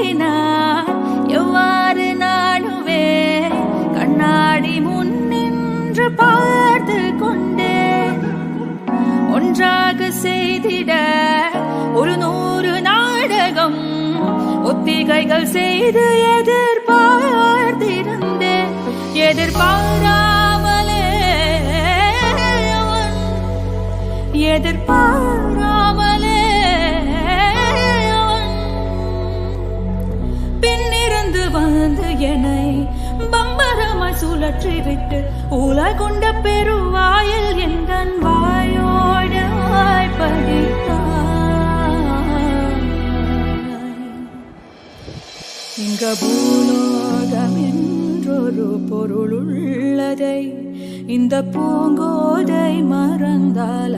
தூங்கினார் எவ்வாறு நானுவே கண்ணாடி முன் நின்று பார்த்து கொண்டேன் ஒன்றாக செய்திட ஒரு 100 நாடகம் ஒத்திகைகள் செய்து எதிர்பார்த்திருந்தேன் எதிர்பாராமலே அவன் எதிர்பாராமலே அவன் பின்னிருந்து வந்து என்னை பம்பரமாய் சுழற்றி விட்டு உலகுண்ட பெருவாயில் எந்தன் வாயோடு படித்தான் இங்க பூலோகம் என்றொரு பொருள் உள்ளதை இந்த பூங்கோதை மறந்தால்